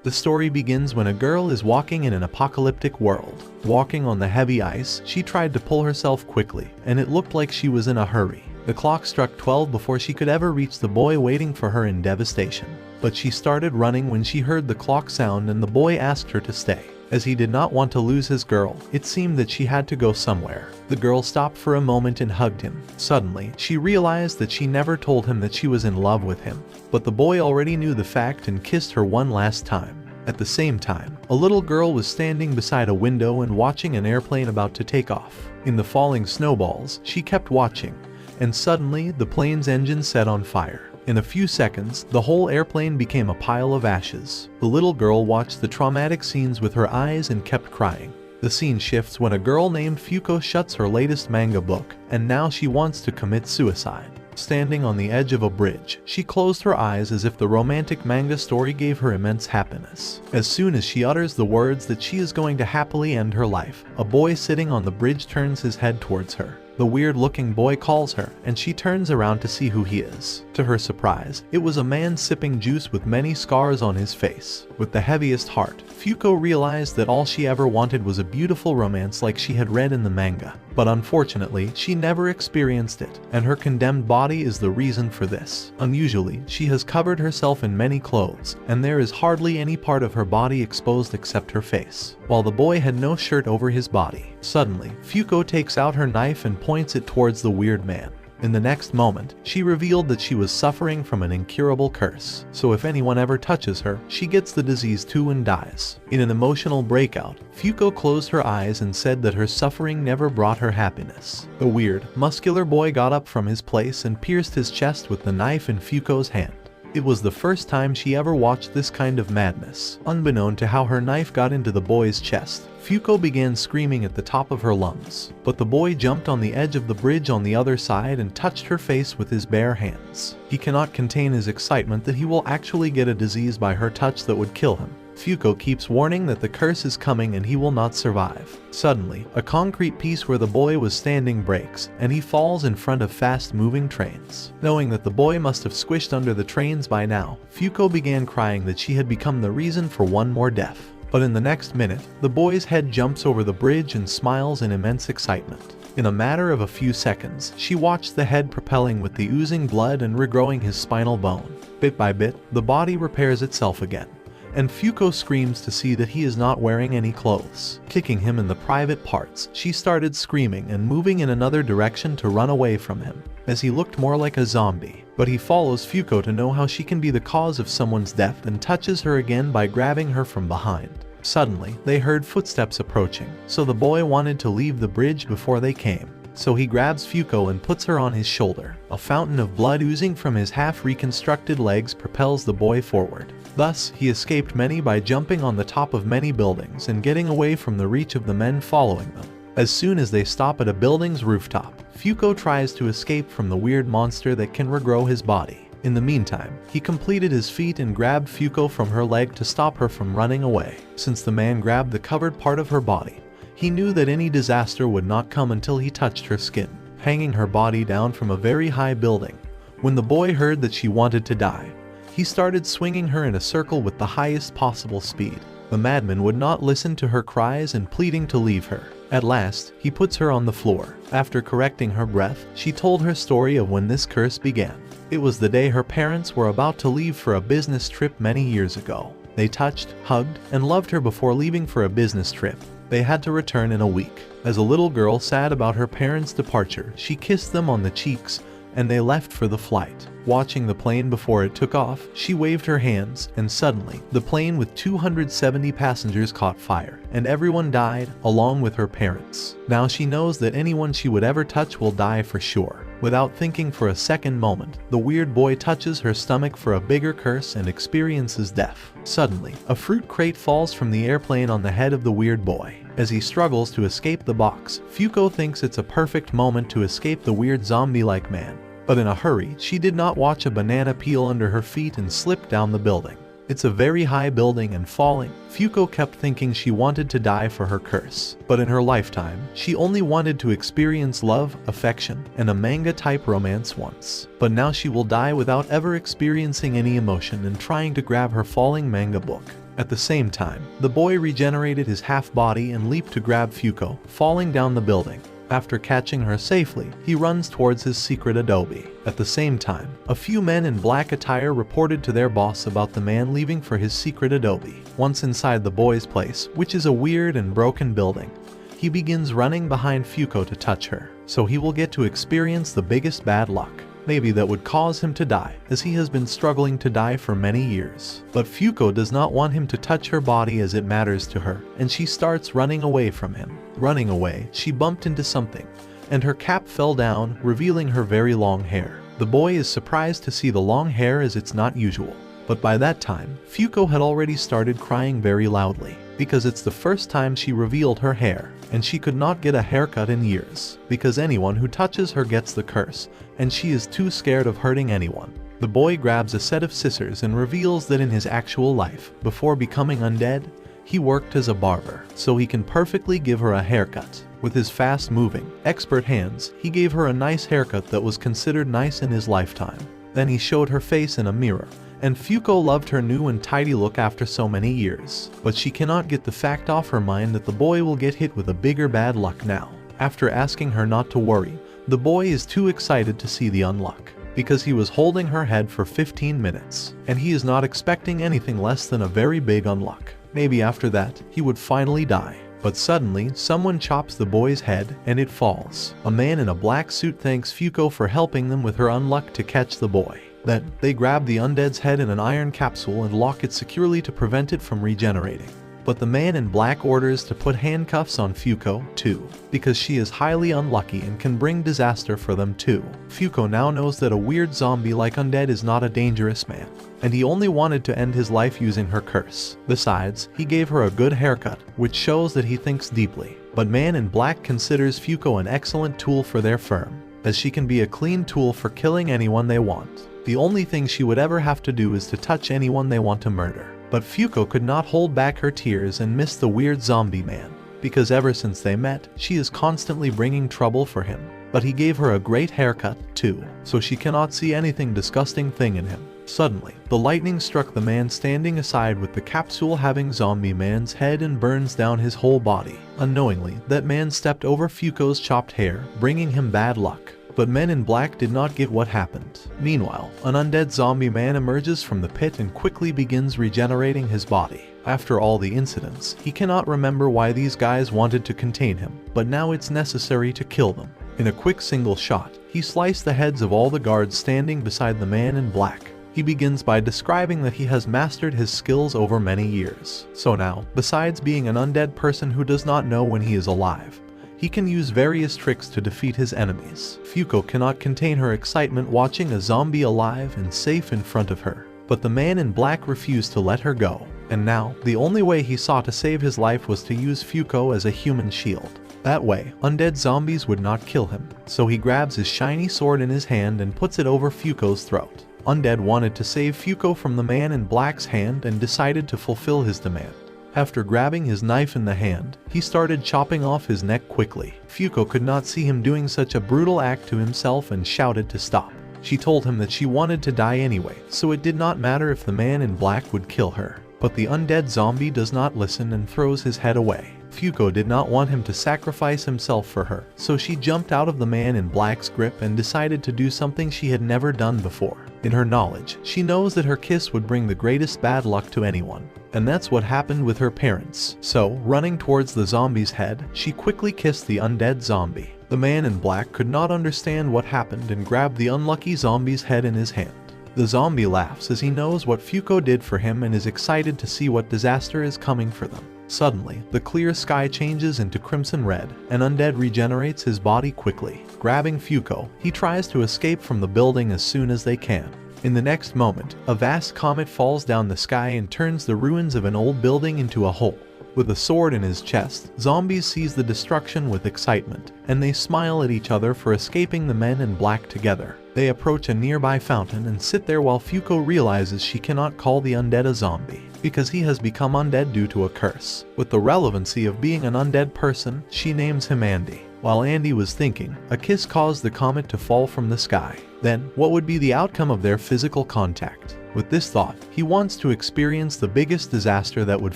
The story begins when a girl is walking in an apocalyptic world. Walking on the heavy ice, she tried to pull herself quickly, and it looked like she was in a hurry. The clock struck 12 before she could ever reach the boy waiting for her in devastation. But she started running when she heard the clock sound and the boy asked her to stay. As he did not want to lose his girl, it seemed that she had to go somewhere. The girl stopped for a moment and hugged him. Suddenly, she realized that she never told him that she was in love with him. But the boy already knew the fact and kissed her one last time. At the same time, a little girl was standing beside a window and watching an airplane about to take off. In the falling snowballs, she kept watching, and suddenly the plane's engine set on fire. In a few seconds, the whole airplane became a pile of ashes. The little girl watched the traumatic scenes with her eyes and kept crying. The scene shifts when a girl named Fuko shuts her latest manga book, and now she wants to commit suicide. Standing on the edge of a bridge, she closed her eyes as if the romantic manga story gave her immense happiness. As soon as she utters the words that she is going to happily end her life, a boy sitting on the bridge turns his head towards her. The weird-looking boy calls her, and she turns around to see who he is. To her surprise, it was a man sipping juice with many scars on his face. With the heaviest heart, Fuko realized that all she ever wanted was a beautiful romance like she had read in the manga. But unfortunately, she never experienced it, and her condemned body is the reason for this. Unusually, she has covered herself in many clothes, and there is hardly any part of her body exposed except her face. While the boy had no shirt over his body. Suddenly, Fuko takes out her knife and points it towards the weird man. In the next moment, she revealed that she was suffering from an incurable curse, so if anyone ever touches her, she gets the disease too and dies. In an emotional breakout, Fuko closed her eyes and said that her suffering never brought her happiness. The weird, muscular boy got up from his place and pierced his chest with the knife in Fuko's hand. It was the first time she ever watched this kind of madness. Unbeknown to how her knife got into the boy's chest, Fuko began screaming at the top of her lungs. But the boy jumped on the edge of the bridge on the other side and touched her face with his bare hands. He cannot contain his excitement that he will actually get a disease by her touch that would kill him. Fuko keeps warning that the curse is coming and he will not survive. Suddenly, a concrete piece where the boy was standing breaks, and he falls in front of fast-moving trains. Knowing that the boy must have squished under the trains by now, Fuko began crying that she had become the reason for one more death. But in the next minute, the boy's head jumps over the bridge and smiles in immense excitement. In a matter of a few seconds, she watched the head propelling with the oozing blood and regrowing his spinal bone. Bit by bit, the body repairs itself again. And Fuko screams to see that he is not wearing any clothes. Kicking him in the private parts, she started screaming and moving in another direction to run away from him, as he looked more like a zombie. But he follows Fuko to know how she can be the cause of someone's death and touches her again by grabbing her from behind. Suddenly, they heard footsteps approaching, so the boy wanted to leave the bridge before they came. So he grabs Fuko and puts her on his shoulder. A fountain of blood oozing from his half-reconstructed legs propels the boy forward. Thus, he escaped many by jumping on the top of many buildings and getting away from the reach of the men following them. As soon as they stop at a building's rooftop, Fuko tries to escape from the weird monster that can regrow his body. In the meantime, he completed his feat and grabbed Fuko from her leg to stop her from running away. Since the man grabbed the covered part of her body, he knew that any disaster would not come until he touched her skin, hanging her body down from a very high building. When the boy heard that she wanted to die, he started swinging her in a circle with the highest possible speed. The madman would not listen to her cries and pleading to leave her. At last, he puts her on the floor. After correcting her breath, she told her story of when this curse began. It was the day her parents were about to leave for a business trip many years ago. They touched, hugged, and loved her before leaving for a business trip. They had to return in a week. As a little girl sad about her parents' departure, she kissed them on the cheeks, and they left for the flight. Watching the plane before it took off, she waved her hands, and suddenly, the plane with 270 passengers caught fire, and everyone died, along with her parents. Now she knows that anyone she would ever touch will die for sure. Without thinking for a second moment, the weird boy touches her stomach for a bigger curse and experiences death. Suddenly, a fruit crate falls from the airplane on the head of the weird boy. As he struggles to escape the box, Fuko thinks it's a perfect moment to escape the weird zombie-like man. But in a hurry, she did not watch a banana peel under her feet and slipped down the building. It's a very high building, and falling, Fuko kept thinking she wanted to die for her curse. But in her lifetime, she only wanted to experience love, affection, and a manga-type romance once. But now she will die without ever experiencing any emotion and trying to grab her falling manga book. At the same time, the boy regenerated his half body and leaped to grab Fuko, falling down the building. After catching her safely, he runs towards his secret adobe. At the same time, a few men in black attire reported to their boss about the man leaving for his secret adobe. Once inside the boy's place, which is a weird and broken building, he begins running behind Fuko to touch her, so he will get to experience the biggest bad luck. Maybe that would cause him to die, as he has been struggling to die for many years. But Fuko does not want him to touch her body as it matters to her, and she starts running away from him. Running away, she bumped into something, and her cap fell down, revealing her very long hair. The boy is surprised to see the long hair as it's not usual. But by that time, Fuko had already started crying very loudly, because it's the first time she revealed her hair, and she could not get a haircut in years, because anyone who touches her gets the curse, and she is too scared of hurting anyone. The boy grabs a set of scissors and reveals that in his actual life, before becoming undead, he worked as a barber, so he can perfectly give her a haircut. With his fast-moving, expert hands, he gave her a nice haircut that was considered nice in his lifetime. Then he showed her face in a mirror, and Fuko loved her new and tidy look after so many years. But she cannot get the fact off her mind that the boy will get hit with a bigger bad luck now. After asking her not to worry, the boy is too excited to see the unluck, because he was holding her head for 15 minutes, and he is not expecting anything less than a very big unluck. Maybe after that, he would finally die. But suddenly, someone chops the boy's head, and it falls. A man in a black suit thanks Fuko for helping them with her unluck to catch the boy. Then, they grab the undead's head in an iron capsule and lock it securely to prevent it from regenerating. But the man in black orders to put handcuffs on Fuko, too, because she is highly unlucky and can bring disaster for them too. Fuko now knows that a weird zombie like Undead is not a dangerous man, and he only wanted to end his life using her curse. Besides, he gave her a good haircut, which shows that he thinks deeply. But Man in Black considers Fuko an excellent tool for their firm, as she can be a clean tool for killing anyone they want. The only thing she would ever have to do is to touch anyone they want to murder. But Fuko could not hold back her tears and miss the weird zombie man, because ever since they met, she is constantly bringing trouble for him. But he gave her a great haircut, too, so she cannot see anything disgusting thing in him. Suddenly, the lightning struck the man standing aside with the capsule having zombie man's head and burns down his whole body. Unknowingly, that man stepped over Fuko's chopped hair, bringing him bad luck. But Men in Black did not get what happened. Meanwhile, an undead zombie man emerges from the pit and quickly begins regenerating his body. After all the incidents, he cannot remember why these guys wanted to contain him, but now it's necessary to kill them. In a quick single shot, he sliced the heads of all the guards standing beside the Man in Black. He begins by describing that he has mastered his skills over many years. So now, besides being an undead person who does not know when he is alive, he can use various tricks to defeat his enemies. Fuko cannot contain her excitement watching a zombie alive and safe in front of her. But the Man in Black refused to let her go. And now, the only way he saw to save his life was to use Fuko as a human shield. That way, undead zombies would not kill him. So he grabs his shiny sword in his hand and puts it over Fuko's throat. Undead wanted to save Fuko from the Man in Black's hand and decided to fulfill his demand. After grabbing his knife in the hand, he started chopping off his neck quickly. Fuko could not see him doing such a brutal act to himself and shouted to stop. She told him that she wanted to die anyway, so it did not matter if the Man in Black would kill her. But the undead zombie does not listen and throws his head away. Fuko did not want him to sacrifice himself for her, so she jumped out of the Man in Black's grip and decided to do something she had never done before. In her knowledge, she knows that her kiss would bring the greatest bad luck to anyone. And that's what happened with her parents. So, running towards the zombie's head, she quickly kissed the undead zombie. The Man in Black could not understand what happened and grabbed the unlucky zombie's head in his hand. The zombie laughs as he knows what Fuko did for him and is excited to see what disaster is coming for them. Suddenly, the clear sky changes into crimson red, and Undead regenerates his body quickly. Grabbing Fuko, he tries to escape from the building as soon as they can. In the next moment, a vast comet falls down the sky and turns the ruins of an old building into a hole. With a sword in his chest, Zombies sees the destruction with excitement, and they smile at each other for escaping the Men in Black together. They approach a nearby fountain and sit there while Fuko realizes she cannot call the undead a zombie, because he has become undead due to a curse. With the relevancy of being an undead person, she names him Andy. While Andy was thinking, a kiss caused the comet to fall from the sky. Then, what would be the outcome of their physical contact? With this thought, he wants to experience the biggest disaster that would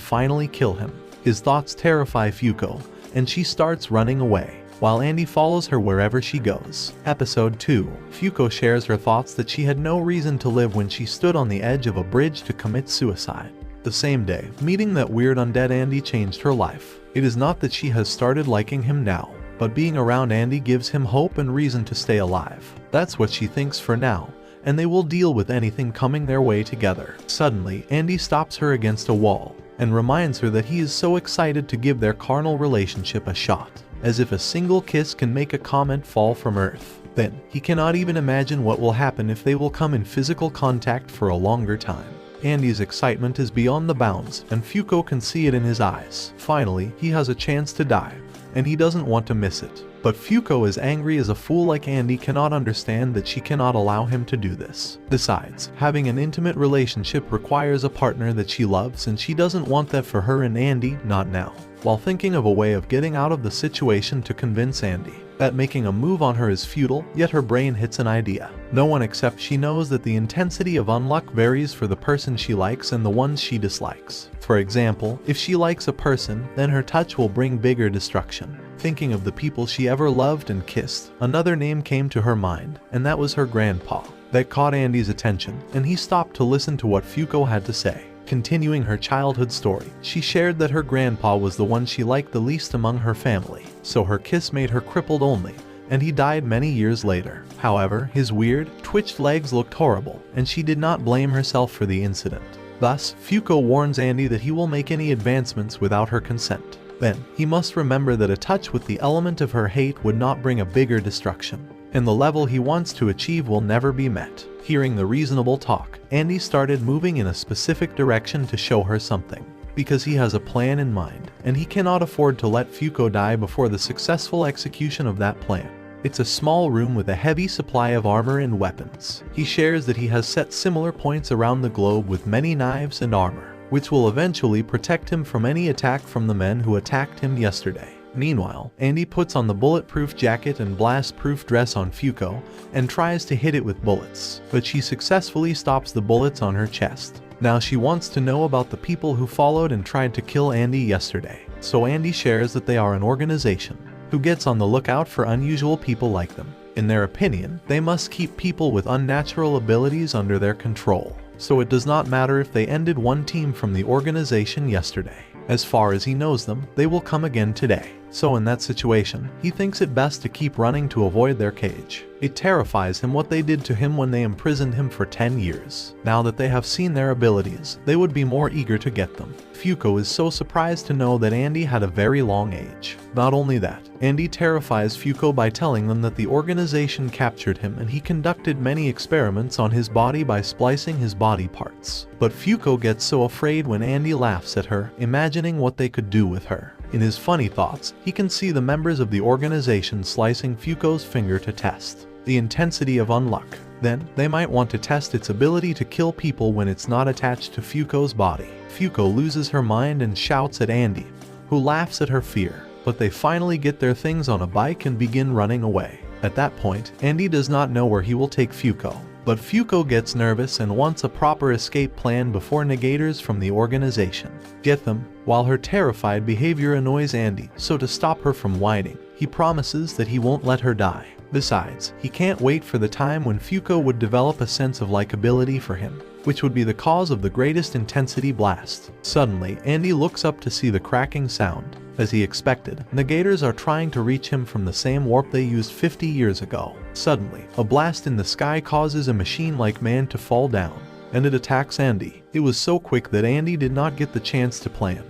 finally kill him. His thoughts terrify Fuko, and she starts running away, while Andy follows her wherever she goes. Episode 2. Fuko shares her thoughts that she had no reason to live when she stood on the edge of a bridge to commit suicide. The same day, meeting that weird undead Andy changed her life. It is not that she has started liking him now, but being around Andy gives him hope and reason to stay alive. That's what she thinks for now, and they will deal with anything coming their way together. Suddenly, Andy stops her against a wall, and reminds her that he is so excited to give their carnal relationship a shot, as if a single kiss can make a comet fall from Earth. Then, he cannot even imagine what will happen if they will come in physical contact for a longer time. Andy's excitement is beyond the bounds, and Fuko can see it in his eyes. Finally, he has a chance to die, and he doesn't want to miss it. But Fuko is angry as a fool like Andy cannot understand that she cannot allow him to do this. Besides, having an intimate relationship requires a partner that she loves, and she doesn't want that for her and Andy, not now. While thinking of a way of getting out of the situation to convince Andy that making a move on her is futile, yet her brain hits an idea. No one except she knows that the intensity of unluck varies for the person she likes and the ones she dislikes. For example, if she likes a person, then her touch will bring bigger destruction. Thinking of the people she ever loved and kissed, another name came to her mind, and that was her grandpa. That caught Andy's attention, and he stopped to listen to what Fuko had to say. Continuing her childhood story, she shared that her grandpa was the one she liked the least among her family, so her kiss made her crippled only, and he died many years later. However, his weird, twitched legs looked horrible, and she did not blame herself for the incident. Thus, Fuko warns Andy that he will make any advancements without her consent. Then, he must remember that a touch with the element of her hate would not bring a bigger destruction, and the level he wants to achieve will never be met. Hearing the reasonable talk, Andy started moving in a specific direction to show her something, because he has a plan in mind, and he cannot afford to let Fuko die before the successful execution of that plan. It's a small room with a heavy supply of armor and weapons. He shares that he has set similar points around the globe with many knives and armor, which will eventually protect him from any attack from the men who attacked him yesterday. Meanwhile, Andy puts on the bulletproof jacket and blast-proof dress on Fuko and tries to hit it with bullets, but she successfully stops the bullets on her chest. Now she wants to know about the people who followed and tried to kill Andy yesterday, so Andy shares that they are an organization who gets on the lookout for unusual people like them. In their opinion, they must keep people with unnatural abilities under their control, so it does not matter if they ended one team from the organization yesterday. As far as he knows them, they will come again today. So in that situation, he thinks it best to keep running to avoid their cage. It terrifies him what they did to him when they imprisoned him for 10 years. Now that they have seen their abilities, they would be more eager to get them. Fuko is so surprised to know that Andy had a very long age. Not only that, Andy terrifies Fuko by telling them that the organization captured him and he conducted many experiments on his body by splicing his body parts. But Fuko gets so afraid when Andy laughs at her, imagining what they could do with her. In his funny thoughts, he can see the members of the organization slicing Fuko's finger to test the intensity of unluck. Then, they might want to test its ability to kill people when it's not attached to Fuko's body. Fuko loses her mind and shouts at Andy, who laughs at her fear, but they finally get their things on a bike and begin running away. At that point, Andy does not know where he will take Fuko, but Fuko gets nervous and wants a proper escape plan before negators from the organization get them, while her terrified behavior annoys Andy, so to stop her from whining, he promises that he won't let her die. Besides, he can't wait for the time when Fuko would develop a sense of likability for him, which would be the cause of the greatest intensity blast. Suddenly, Andy looks up to see the cracking sound. As he expected, negators are trying to reach him from the same warp they used 50 years ago. Suddenly, a blast in the sky causes a machine-like man to fall down, and it attacks Andy. It was so quick that Andy did not get the chance to plan,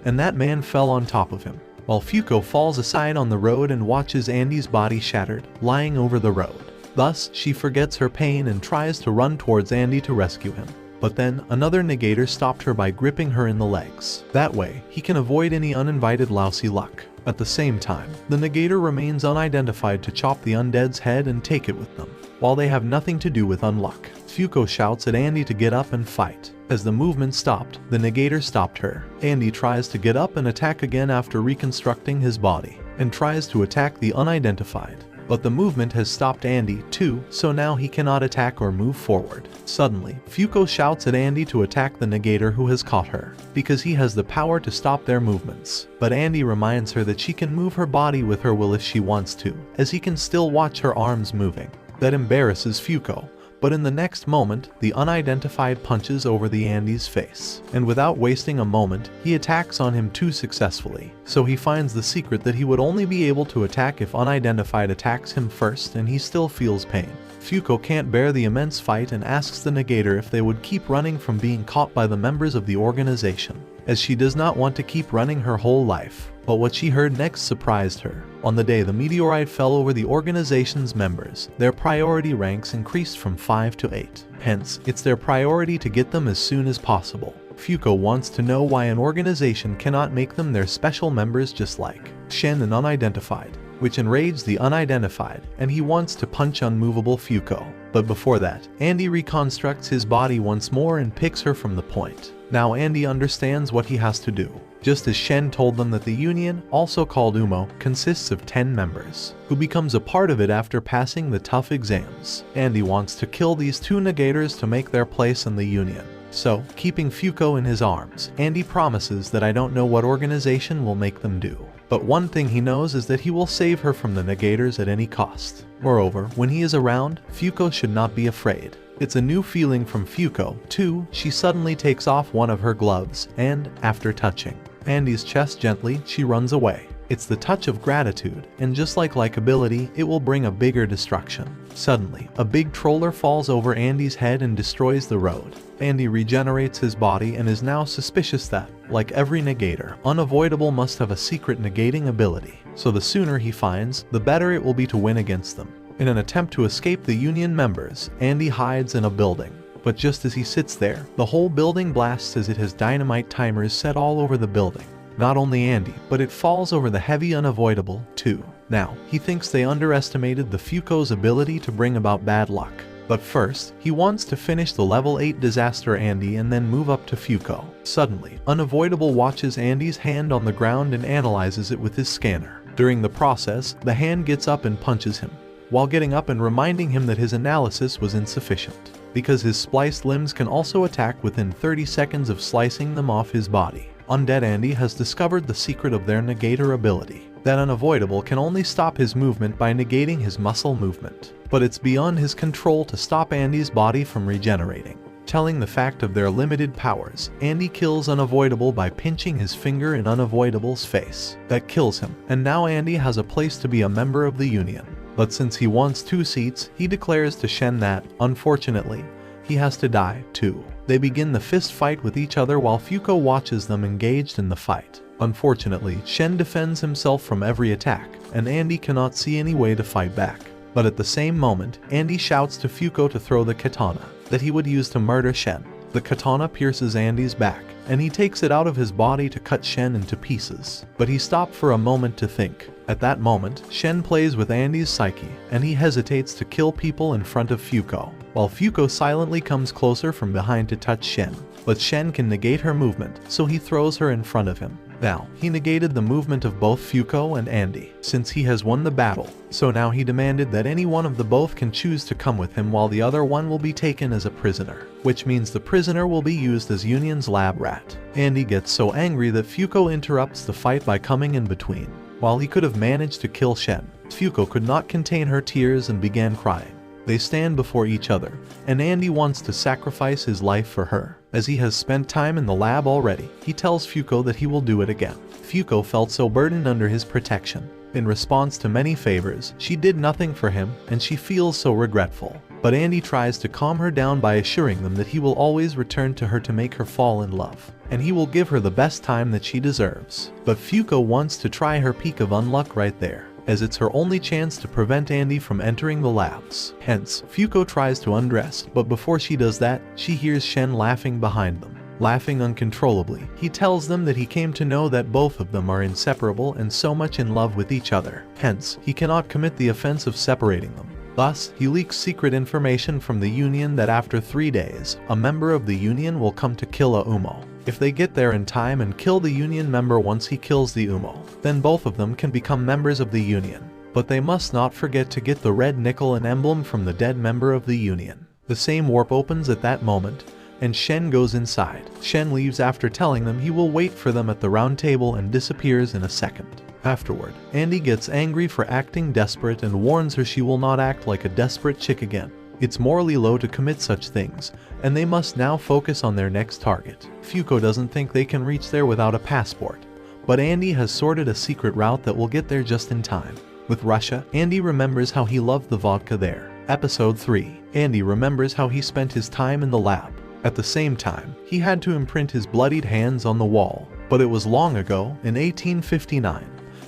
and that man fell on top of him, while Fuko falls aside on the road and watches Andy's body shattered, lying over the road. Thus, she forgets her pain and tries to run towards Andy to rescue him. But then, another negator stopped her by gripping her in the legs. That way, he can avoid any uninvited lousy luck. At the same time, the negator remains unidentified to chop the undead's head and take it with them, while they have nothing to do with unluck. Fuko shouts at Andy to get up and fight. As the movement stopped, the negator stopped her. Andy tries to get up and attack again after reconstructing his body, and tries to attack the unidentified. But the movement has stopped Andy too, so now he cannot attack or move forward. Suddenly, Fuko shouts at Andy to attack the negator who has caught her, because he has the power to stop their movements. But Andy reminds her that she can move her body with her will if she wants to, as he can still watch her arms moving. That embarrasses Fuko. But in the next moment, the unidentified punches over the Andy's face, and without wasting a moment, he attacks on him too successfully. So he finds the secret that he would only be able to attack if unidentified attacks him first, and he still feels pain. Fuko can't bear the immense fight and asks the negator if they would keep running from being caught by the members of the organization, as she does not want to keep running her whole life. But what she heard next surprised her. On the day the meteorite fell over the organization's members, their priority ranks increased from 5 to 8. Hence, it's their priority to get them as soon as possible. Fuko wants to know why an organization cannot make them their special members just like Shen and Unidentified, which enraged the Unidentified, and he wants to punch unmovable Fuko. But before that, Andy reconstructs his body once more and picks her from the point. Now Andy understands what he has to do. Just as Shen told them that the Union, also called UMO, consists of 10 members, who becomes a part of it after passing the tough exams. Andy wants to kill these 2 negators to make their place in the Union. So, keeping Fuko in his arms, Andy promises that I don't know what organization will make them do. But one thing he knows is that he will save her from the negators at any cost. Moreover, when he is around, Fuko should not be afraid. It's a new feeling from Fuko, too. She suddenly takes off one of her gloves, and, after touching Andy's chest gently, she runs away. It's the touch of gratitude, and just like likability, it will bring a bigger destruction. Suddenly, a big troller falls over Andy's head and destroys the road. Andy regenerates his body and is now suspicious that, like every negator, Unavoidable must have a secret negating ability. So the sooner he finds, the better it will be to win against them. In an attempt to escape the Union members, Andy hides in a building. But just as he sits there, the whole building blasts as it has dynamite timers set all over the building. Not only Andy, but it falls over the heavy Unavoidable, too. Now, he thinks they underestimated the Fuko's ability to bring about bad luck. But first, he wants to finish the level 8 disaster Andy and then move up to Fuko. Suddenly, Unavoidable watches Andy's hand on the ground and analyzes it with his scanner. During the process, the hand gets up and punches him, while getting up and reminding him that his analysis was insufficient, because his spliced limbs can also attack within 30 seconds of slicing them off his body. Undead Andy has discovered the secret of their negator ability, that Unavoidable can only stop his movement by negating his muscle movement. But it's beyond his control to stop Andy's body from regenerating. Telling the fact of their limited powers, Andy kills Unavoidable by pinching his finger in Unavoidable's face. That kills him, and now Andy has a place to be a member of the Union. But since he wants 2 seats, he declares to Shen that, unfortunately, he has to die, too. They begin the fist fight with each other while Fuko watches them engaged in the fight. Unfortunately, Shen defends himself from every attack, and Andy cannot see any way to fight back. But at the same moment, Andy shouts to Fuko to throw the katana that he would use to murder Shen. The katana pierces Andy's back, and he takes it out of his body to cut Shen into pieces. But he stopped for a moment to think. At that moment, Shen plays with Andy's psyche, and he hesitates to kill people in front of Fuko, while Fuko silently comes closer from behind to touch Shen. But Shen can negate her movement, so he throws her in front of him. Now, he negated the movement of both Fuko and Andy, since he has won the battle. So now he demanded that any one of the both can choose to come with him while the other one will be taken as a prisoner, which means the prisoner will be used as Union's lab rat. Andy gets so angry that Fuko interrupts the fight by coming in between. While he could have managed to kill Shen, Fuko could not contain her tears and began crying. They stand before each other, and Andy wants to sacrifice his life for her. As he has spent time in the lab already, he tells Fuko that he will do it again. Fuko felt so burdened under his protection. In response to many favors, she did nothing for him, and she feels so regretful. But Andy tries to calm her down by assuring them that he will always return to her to make her fall in love, and he will give her the best time that she deserves. But Fuko wants to try her peak of unluck right there, as it's her only chance to prevent Andy from entering the labs. Hence, Fuko tries to undress, but before she does that, she hears Shen laughing behind them. Laughing uncontrollably, he tells them that he came to know that both of them are inseparable and so much in love with each other. Hence, he cannot commit the offense of separating them. Thus, he leaks secret information from the Union that after 3 days, a member of the Union will come to kill a Umo. If they get there in time and kill the Union member once he kills the Umo, then both of them can become members of the Union. But they must not forget to get the red nickel and emblem from the dead member of the Union. The same warp opens at that moment, and Shen goes inside. Shen leaves after telling them he will wait for them at the round table and disappears in a second. Afterward, Andy gets angry for acting desperate and warns her she will not act like a desperate chick again. It's morally low to commit such things, and they must now focus on their next target. Fuko doesn't think they can reach there without a passport, but Andy has sorted a secret route that will get there just in time. With Russia, Andy remembers how he loved the vodka there. Episode 3. Andy remembers how he spent his time in the lab. At the same time, he had to imprint his bloodied hands on the wall, but it was long ago, in 1859.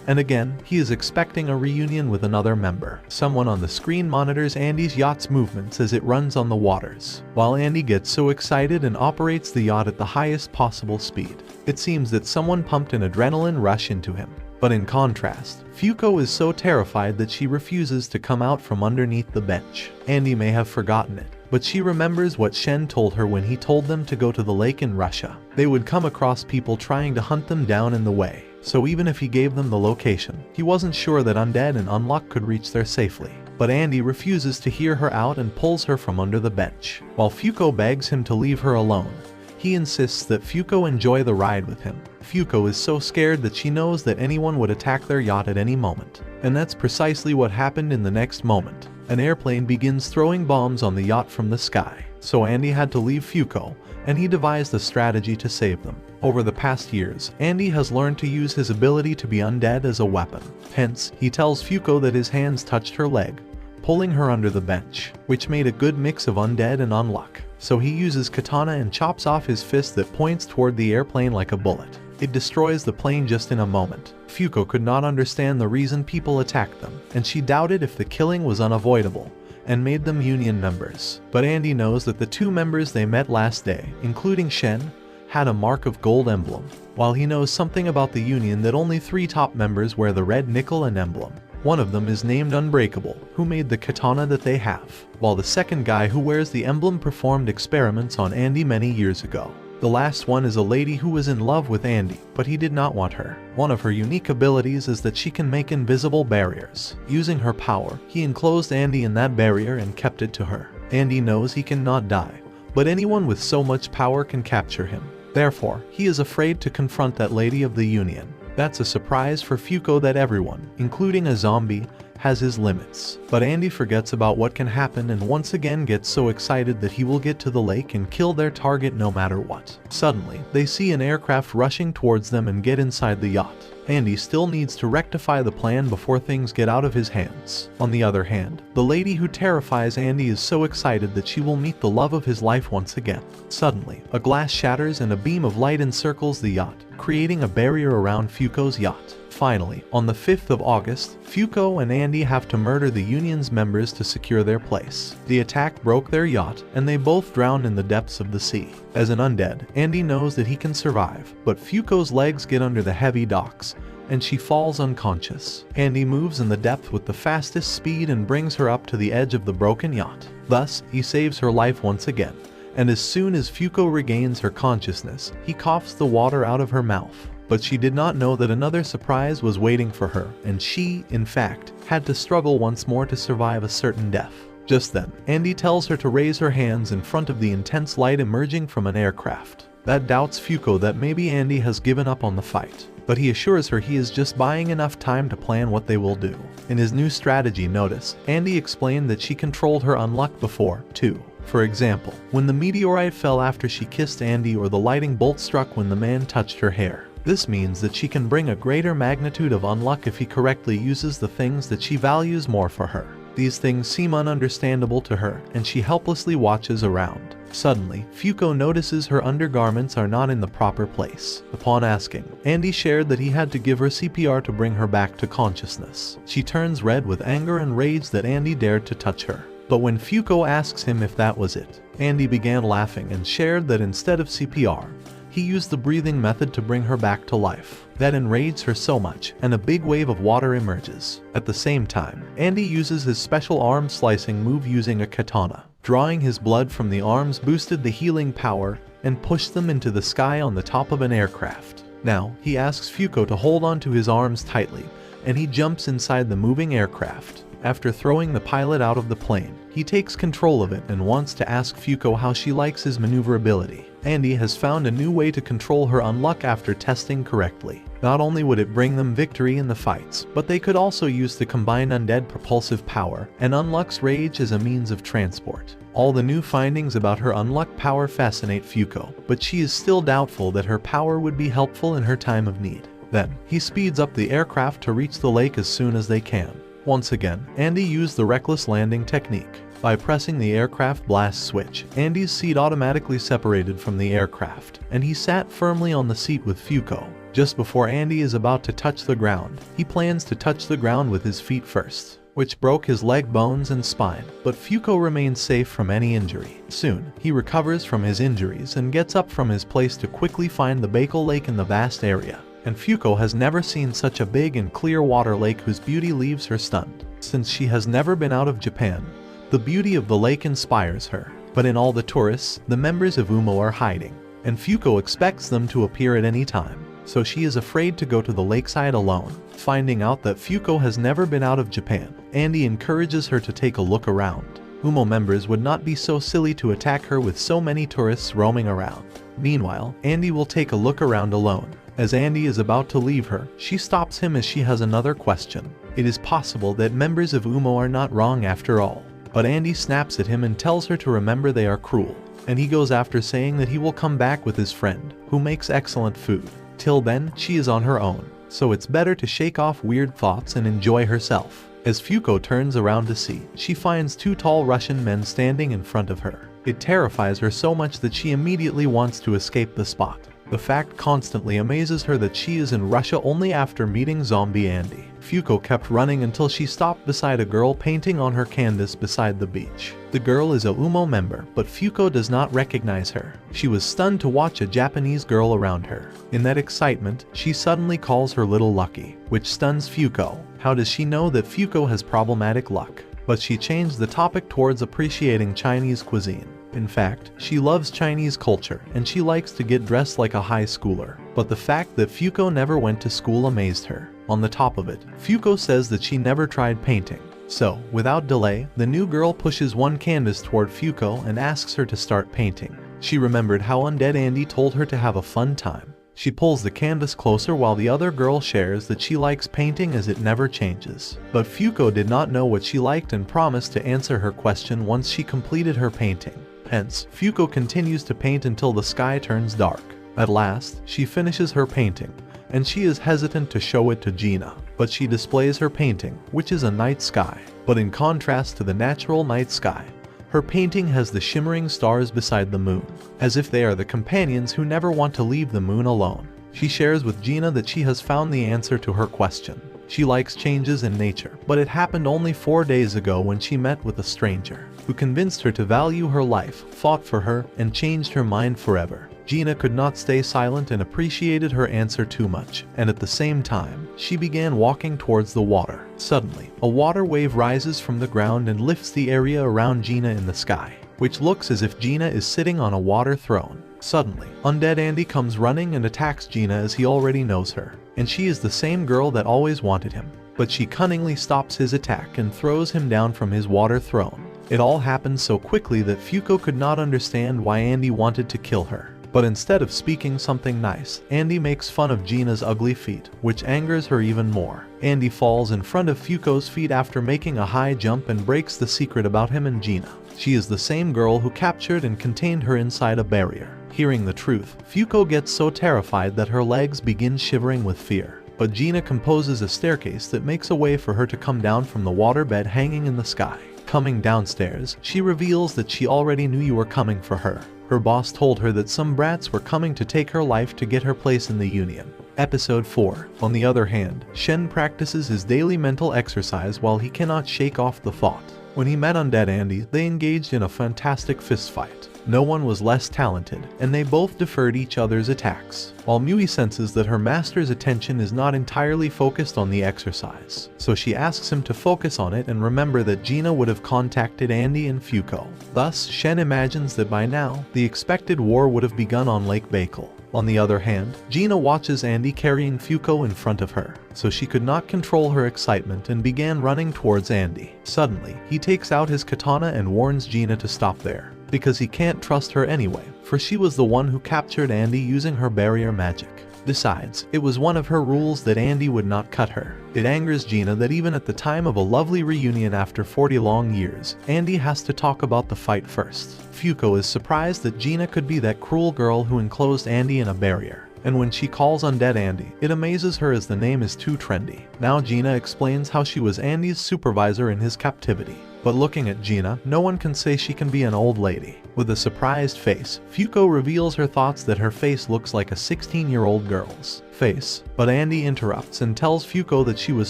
And again, he is expecting a reunion with another member. Someone on the screen monitors Andy's yacht's movements as it runs on the waters, while Andy gets so excited and operates the yacht at the highest possible speed. It seems that someone pumped an adrenaline rush into him. But in contrast, Fuko is so terrified that she refuses to come out from underneath the bench. Andy may have forgotten it, but she remembers what Shen told her when he told them to go to the lake in Russia. They would come across people trying to hunt them down in the way. So even if he gave them the location, he wasn't sure that Undead and Unluck could reach there safely. But Andy refuses to hear her out and pulls her from under the bench. While Fuko begs him to leave her alone, he insists that Fuko enjoy the ride with him. Fuko is so scared that she knows that anyone would attack their yacht at any moment. And that's precisely what happened in the next moment. An airplane begins throwing bombs on the yacht from the sky. So Andy had to leave Fuko, and he devised a strategy to save them. Over the past years, Andy has learned to use his ability to be undead as a weapon. Hence, he tells Fuko that his hands touched her leg, pulling her under the bench, which made a good mix of undead and unluck. So he uses katana and chops off his fist that points toward the airplane like a bullet. It destroys the plane just in a moment. Fuko could not understand the reason people attacked them, and she doubted if the killing was unavoidable, and made them Union members. But Andy knows that the two members they met last day, including Shen, had a mark of gold emblem, while he knows something about the Union that only 3 top members wear the red nickel and emblem. One of them is named Unbreakable, who made the katana that they have, while the second guy who wears the emblem performed experiments on Andy many years ago. The last one is a lady who was in love with Andy, but he did not want her. One of her unique abilities is that she can make invisible barriers. Using her power, he enclosed Andy in that barrier and kept it to her. Andy knows he cannot die, but anyone with so much power can capture him. Therefore, he is afraid to confront that lady of the Union. That's a surprise for Fuko that everyone, including a zombie, has his limits. But Andy forgets about what can happen and once again gets so excited that he will get to the lake and kill their target no matter what. Suddenly, they see an aircraft rushing towards them and get inside the yacht. Andy still needs to rectify the plan before things get out of his hands. On the other hand, the lady who terrifies Andy is so excited that she will meet the love of his life once again. Suddenly, a glass shatters and a beam of light encircles the yacht, creating a barrier around Fuko's yacht. Finally, on the 5th of August, Fuko and Andy have to murder the Union's members to secure their place. The attack broke their yacht, and they both drowned in the depths of the sea. As an undead, Andy knows that he can survive, but Fuko's legs get under the heavy docks, and she falls unconscious. Andy moves in the depth with the fastest speed and brings her up to the edge of the broken yacht. Thus, he saves her life once again. And as soon as Fuko regains her consciousness, he coughs the water out of her mouth. But she did not know that another surprise was waiting for her, and she, in fact, had to struggle once more to survive a certain death. Just then, Andy tells her to raise her hands in front of the intense light emerging from an aircraft. That doubts Fuko that maybe Andy has given up on the fight, but he assures her he is just buying enough time to plan what they will do. In his new strategy notice, Andy explained that she controlled her unluck before, too. For example, when the meteorite fell after she kissed Andy or the lightning bolt struck when the man touched her hair. This means that she can bring a greater magnitude of unluck if he correctly uses the things that she values more for her. These things seem ununderstandable to her, and she helplessly watches around. Suddenly, Fuko notices her undergarments are not in the proper place. Upon asking, Andy shared that he had to give her CPR to bring her back to consciousness. She turns red with anger and rage that Andy dared to touch her. But when Fuko asks him if that was it, Andy began laughing and shared that instead of CPR, he used the breathing method to bring her back to life. That enraged her so much, and a big wave of water emerges. At the same time, Andy uses his special arm slicing move using a katana. Drawing his blood from the arms boosted the healing power and pushed them into the sky on the top of an aircraft. Now, he asks Fuko to hold on to his arms tightly, and he jumps inside the moving aircraft. After throwing the pilot out of the plane, he takes control of it and wants to ask Fuko how she likes his maneuverability. Andy has found a new way to control her unluck after testing correctly. Not only would it bring them victory in the fights, but they could also use the combined Undead propulsive power and Unluck's rage as a means of transport. All the new findings about her Unluck power fascinate Fuko, but she is still doubtful that her power would be helpful in her time of need. Then, he speeds up the aircraft to reach the lake as soon as they can. Once again, Andy used the reckless landing technique. By pressing the aircraft blast switch, Andy's seat automatically separated from the aircraft, and he sat firmly on the seat with Fuko. Just before Andy is about to touch the ground, he plans to touch the ground with his feet first, which broke his leg bones and spine, but Fuko remains safe from any injury. Soon, he recovers from his injuries and gets up from his place to quickly find the Bakel Lake in the vast area. And Fuko has never seen such a big and clear water lake whose beauty leaves her stunned. Since she has never been out of Japan, the beauty of the lake inspires her. But in all the tourists, the members of UMO are hiding, and Fuko expects them to appear at any time. So she is afraid to go to the lakeside alone. Finding out that Fuko has never been out of Japan, Andy encourages her to take a look around. UMO members would not be so silly to attack her with so many tourists roaming around. Meanwhile, Andy will take a look around alone. As Andy is about to leave her, she stops him as she has another question. It is possible that members of UMO are not wrong after all. But Andy snaps at him and tells her to remember they are cruel. And he goes after saying that he will come back with his friend, who makes excellent food. Till then, she is on her own. So it's better to shake off weird thoughts and enjoy herself. As Fuko turns around to see, she finds two tall Russian men standing in front of her. It terrifies her so much that she immediately wants to escape the spot. The fact constantly amazes her that she is in Russia only after meeting zombie Andy. Fuko kept running until she stopped beside a girl painting on her canvas beside the beach. The girl is a UMO member, but Fuko does not recognize her. She was stunned to watch a Japanese girl around her. In that excitement, she suddenly calls her little Lucky, which stuns Fuko. How does she know that Fuko has problematic luck? But she changed the topic towards appreciating Chinese cuisine. In fact, she loves Chinese culture and she likes to get dressed like a high schooler. But the fact that Fuko never went to school amazed her. On the top of it, Fuko says that she never tried painting. So, without delay, the new girl pushes one canvas toward Fuko and asks her to start painting. She remembered how Undead Andy told her to have a fun time. She pulls the canvas closer while the other girl shares that she likes painting as it never changes. But Fuko did not know what she liked and promised to answer her question once she completed her painting. Hence, Fuko continues to paint until the sky turns dark. At last, she finishes her painting, and she is hesitant to show it to Gina. But she displays her painting, which is a night sky. But in contrast to the natural night sky, her painting has the shimmering stars beside the moon, as if they are the companions who never want to leave the moon alone. She shares with Gina that she has found the answer to her question. She likes changes in nature, but it happened only 4 days ago when she met with a stranger, who convinced her to value her life, fought for her, and changed her mind forever. Gina could not stay silent and appreciated her answer too much, and at the same time, she began walking towards the water. Suddenly, a water wave rises from the ground and lifts the area around Gina in the sky, which looks as if Gina is sitting on a water throne. Suddenly, Undead Andy comes running and attacks Gina as he already knows her, and she is the same girl that always wanted him. But she cunningly stops his attack and throws him down from his water throne. It all happened so quickly that Fuko could not understand why Andy wanted to kill her. But instead of speaking something nice, Andy makes fun of Gina's ugly feet, which angers her even more. Andy falls in front of Fuko's feet after making a high jump and breaks the secret about him and Gina. She is the same girl who captured and contained her inside a barrier. Hearing the truth, Fuko gets so terrified that her legs begin shivering with fear. But Gina composes a staircase that makes a way for her to come down from the waterbed hanging in the sky. Coming downstairs, she reveals that she already knew you were coming for her. Her boss told her that some brats were coming to take her life to get her place in the Union. Episode 4. On the other hand, Shen practices his daily mental exercise while he cannot shake off the thought. When he met Undead Andy, they engaged in a fantastic fistfight. No one was less talented, and they both deferred each other's attacks. While Mui senses that her master's attention is not entirely focused on the exercise, so she asks him to focus on it and remember that Gina would have contacted Andy and Fuko. Thus, Shen imagines that by now, the expected war would have begun on Lake Bakel. On the other hand, Gina watches Andy carrying Fuko in front of her, so she could not control her excitement and began running towards Andy. Suddenly, he takes out his katana and warns Gina to stop there, because he can't trust her anyway, for she was the one who captured Andy using her barrier magic. Besides, it was one of her rules that Andy would not cut her. It angers Gina that even at the time of a lovely reunion after 40 long years, Andy has to talk about the fight first. Fuko is surprised that Gina could be that cruel girl who enclosed Andy in a barrier. And when she calls Undead Andy, it amazes her as the name is too trendy. Now Gina explains how she was Andy's supervisor in his captivity. But looking at Gina, no one can say she can be an old lady. With a surprised face, Fuko reveals her thoughts that her face looks like a 16-year-old girl's face. But Andy interrupts and tells Fuko that she was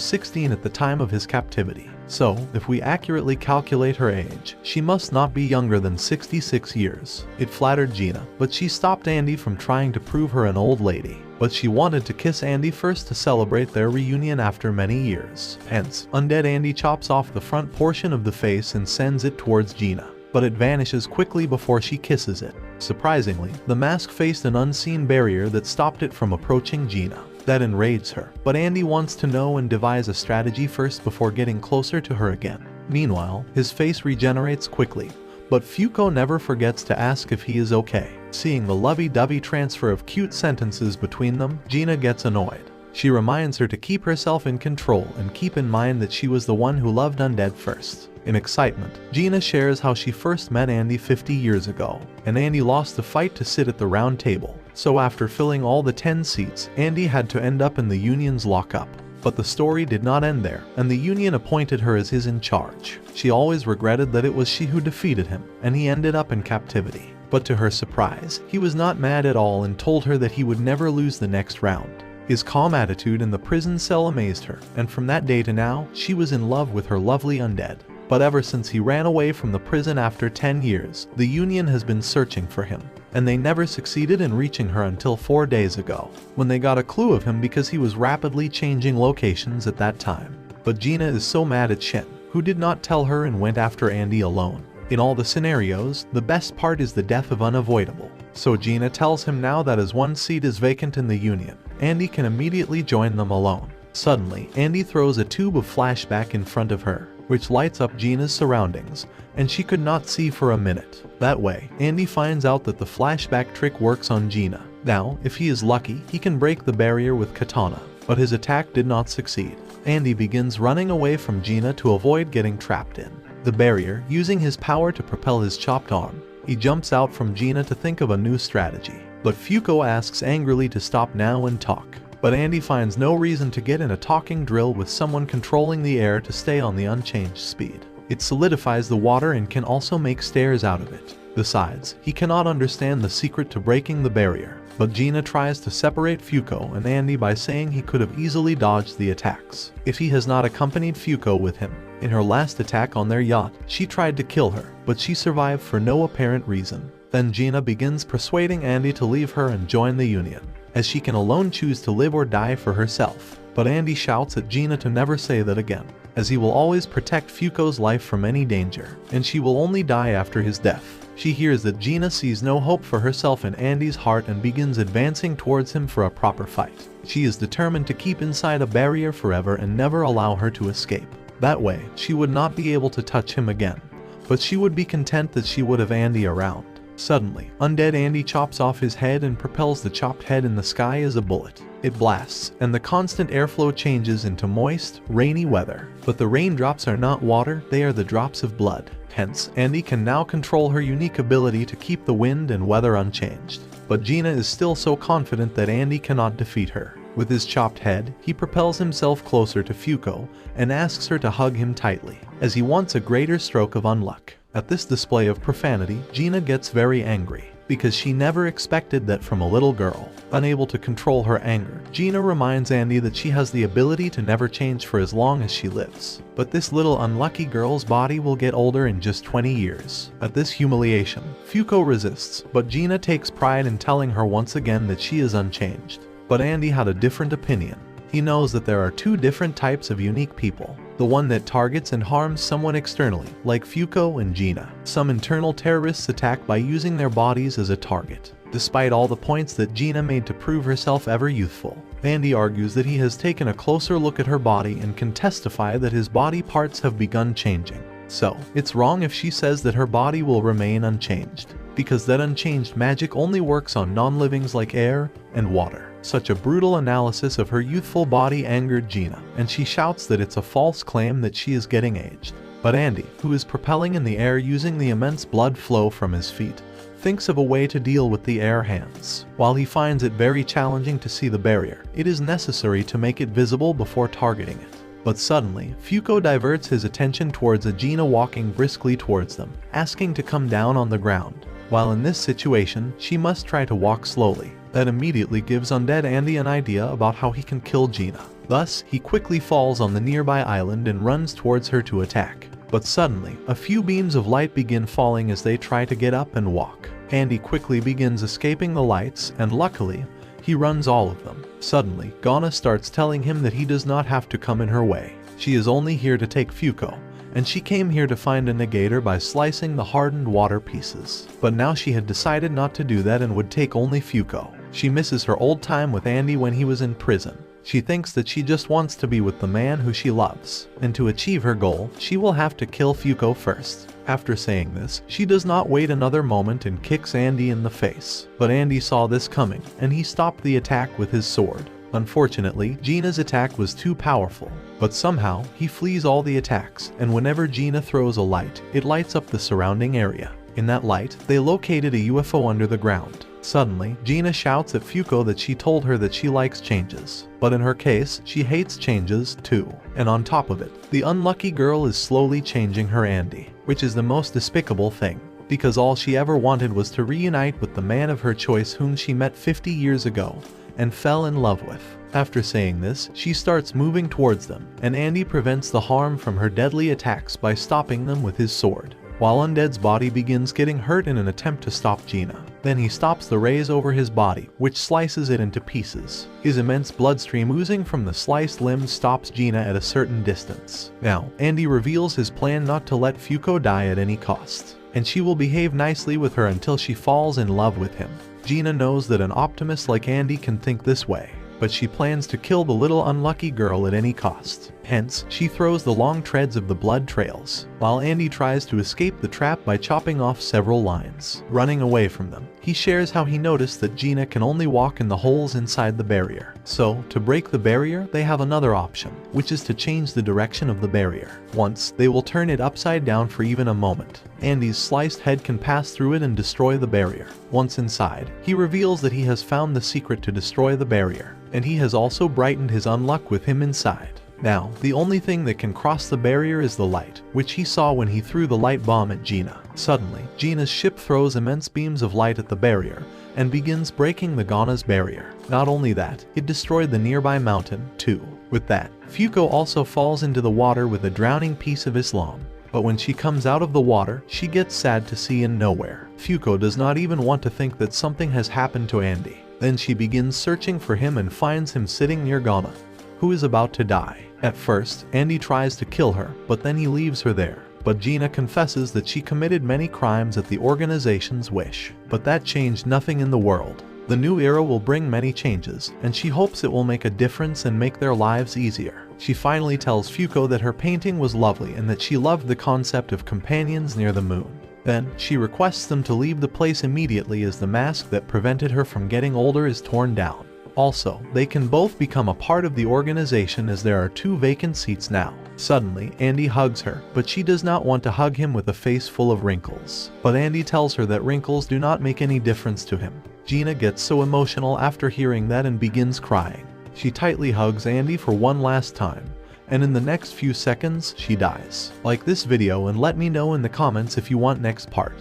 16 at the time of his captivity. So, if we accurately calculate her age, she must not be younger than 66 years. It flattered Gina, but she stopped Andy from trying to prove her an old lady. But she wanted to kiss Andy first to celebrate their reunion after many years. Hence, Undead Andy chops off the front portion of the face and sends it towards Gina. But it vanishes quickly before she kisses it. Surprisingly, the mask faced an unseen barrier that stopped it from approaching Gina. That enrages her, but Andy wants to know and devise a strategy first before getting closer to her again. Meanwhile, his face regenerates quickly, but Fuko never forgets to ask if he is okay. Seeing the lovey-dovey transfer of cute sentences between them, Gina gets annoyed. She reminds her to keep herself in control and keep in mind that she was the one who loved Undead first. In excitement, Gina shares how she first met Andy 50 years ago, and Andy lost the fight to sit at the round table. So after filling all the 10 seats, Andy had to end up in the Union's lockup. But the story did not end there, and the Union appointed her as his in charge. She always regretted that it was she who defeated him, and he ended up in captivity. But to her surprise, he was not mad at all and told her that he would never lose the next round. His calm attitude in the prison cell amazed her, and from that day to now, she was in love with her lovely Undead. But ever since he ran away from the prison after 10 years, the Union has been searching for him, and they never succeeded in reaching her until 4 days ago, when they got a clue of him because he was rapidly changing locations at that time. But Gina is so mad at Shin, who did not tell her and went after Andy alone. In all the scenarios, the best part is the death of Unavoidable. So Gina tells him now that as one seat is vacant in the Union, Andy can immediately join them alone. Suddenly, Andy throws a tube of flashback in front of her, which lights up Gina's surroundings, and she could not see for a minute. That way, Andy finds out that the flashback trick works on Gina. Now, if he is lucky, he can break the barrier with katana, but his attack did not succeed. Andy begins running away from Gina to avoid getting trapped in the barrier, using his power to propel his chopped arm. He jumps out from Gina to think of a new strategy, but Fuko asks angrily to stop now and talk. But Andy finds no reason to get in a talking drill with someone controlling the air to stay on the unchanged speed. It solidifies the water and can also make stairs out of it. Besides, he cannot understand the secret to breaking the barrier. But Gina tries to separate Fuko and Andy by saying he could have easily dodged the attacks if he has not accompanied Fuko with him. In her last attack on their yacht, she tried to kill her, but she survived for no apparent reason. Then Gina begins persuading Andy to leave her and join the Union, as she can alone choose to live or die for herself. But Andy shouts at Gina to never say that again, as he will always protect Fuko's life from any danger, and she will only die after his death. She hears that Gina sees no hope for herself in Andy's heart and begins advancing towards him for a proper fight. She is determined to keep inside a barrier forever and never allow her to escape. That way, she would not be able to touch him again, but she would be content that she would have Andy around. Suddenly, Undead Andy chops off his head and propels the chopped head in the sky as a bullet. It blasts, and the constant airflow changes into moist, rainy weather. But the raindrops are not water, they are the drops of blood. Hence, Andy can now control her unique ability to keep the wind and weather unchanged. But Gina is still so confident that Andy cannot defeat her. With his chopped head, he propels himself closer to Fuko and asks her to hug him tightly, as he wants a greater stroke of unluck. At this display of profanity, Gina gets very angry, because she never expected that from a little girl. Unable to control her anger, Gina reminds Andy that she has the ability to never change for as long as she lives. But this little unlucky girl's body will get older in just 20 years. At this humiliation, Fuko resists, but Gina takes pride in telling her once again that she is unchanged. But Andy had a different opinion. He knows that there are two different types of unique people. The one that targets and harms someone externally, like Fuko and Gina. Some internal terrorists attack by using their bodies as a target. despite all the points that Gina made to prove herself ever youthful. Andy argues that he has taken a closer look at her body and can testify that his body parts have begun changing. So, it's wrong if she says that her body will remain unchanged, because that unchanged magic only works on non-livings like air and water. Such a brutal analysis of her youthful body angered Gina, and she shouts that it's a false claim that she is getting aged. But Andy, who is propelling in the air using the immense blood flow from his feet, thinks of a way to deal with the air hands. While he finds it very challenging to see the barrier, it is necessary to make it visible before targeting it. But suddenly, Fuko diverts his attention towards a Gina walking briskly towards them, asking to come down on the ground. While in this situation, she must try to walk slowly. That immediately gives Undead Andy an idea about how he can kill Gina. Thus, he quickly falls on the nearby island and runs towards her to attack. But suddenly, a few beams of light begin falling as they try to get up and walk. Andy quickly begins escaping the lights, and luckily, he runs all of them. Suddenly, Ghana starts telling him that he does not have to come in her way. She is only here to take Fuko, and she came here to find a negator by slicing the hardened water pieces. But now she had decided not to do that and would take only Fuko. She misses her old time with Andy when he was in prison. She thinks that she just wants to be with the man who she loves, and to achieve her goal, she will have to kill Fuko first. After saying this, she does not wait another moment and kicks Andy in the face. But Andy saw this coming, and he stopped the attack with his sword. Unfortunately, Gina's attack was too powerful, but somehow, he flees all the attacks, and whenever Gina throws a light, it lights up the surrounding area. In that light, they located a UFO under the ground. Suddenly, Gina shouts at Fuko that she told her that she likes changes. But in her case, she hates changes too. And on top of it, the unlucky girl is slowly changing her Andy, which is the most despicable thing, because all she ever wanted was to reunite with the man of her choice whom she met 50 years ago and fell in love with. After saying this, she starts moving towards them, and Andy prevents the harm from her deadly attacks by stopping them with his sword, while Undead's body begins getting hurt in an attempt to stop Gina. Then he stops the rays over his body, which slices it into pieces. His immense bloodstream oozing from the sliced limbs stops Gina at a certain distance. Now, Andy reveals his plan not to let Fuko die at any cost, and she will behave nicely with her until she falls in love with him. Gina knows that an optimist like Andy can think this way, but she plans to kill the little unlucky girl at any cost. Hence, she throws the long treads of the blood trails, while Andy tries to escape the trap by chopping off several lines. Running away from them, he shares how he noticed that Gina can only walk in the holes inside the barrier. So, to break the barrier, they have another option, which is to change the direction of the barrier. Once, they will turn it upside down for even a moment. Andy's sliced head can pass through it and destroy the barrier. Once inside, he reveals that he has found the secret to destroy the barrier, and he has also brightened his unluck with him inside. Now, the only thing that can cross the barrier is the light, which he saw when he threw the light bomb at Gina. Suddenly, Gina's ship throws immense beams of light at the barrier, and begins breaking the Ghana's barrier. Not only that, it destroyed the nearby mountain, too. With that, Fuko also falls into the water with a drowning piece of Islam. But when she comes out of the water, she gets sad to see in nowhere. Fuko does not even want to think that something has happened to Andy. Then she begins searching for him and finds him sitting near Ghana, who is about to die. At first, Andy tries to kill her, but then he leaves her there. But Gina confesses that she committed many crimes at the organization's wish. But that changed nothing in the world. The new era will bring many changes, and she hopes it will make a difference and make their lives easier. She finally tells Fuko that her painting was lovely and that she loved the concept of companions near the moon. Then, she requests them to leave the place immediately as the mask that prevented her from getting older is torn down. Also, they can both become a part of the organization as there are 2 vacant seats now. Suddenly, Andy hugs her, but she does not want to hug him with a face full of wrinkles. But Andy tells her that wrinkles do not make any difference to him. Gina gets so emotional after hearing that and begins crying. She tightly hugs Andy for one last time, and in the next few seconds, she dies. Like this video and let me know in the comments if you want next part.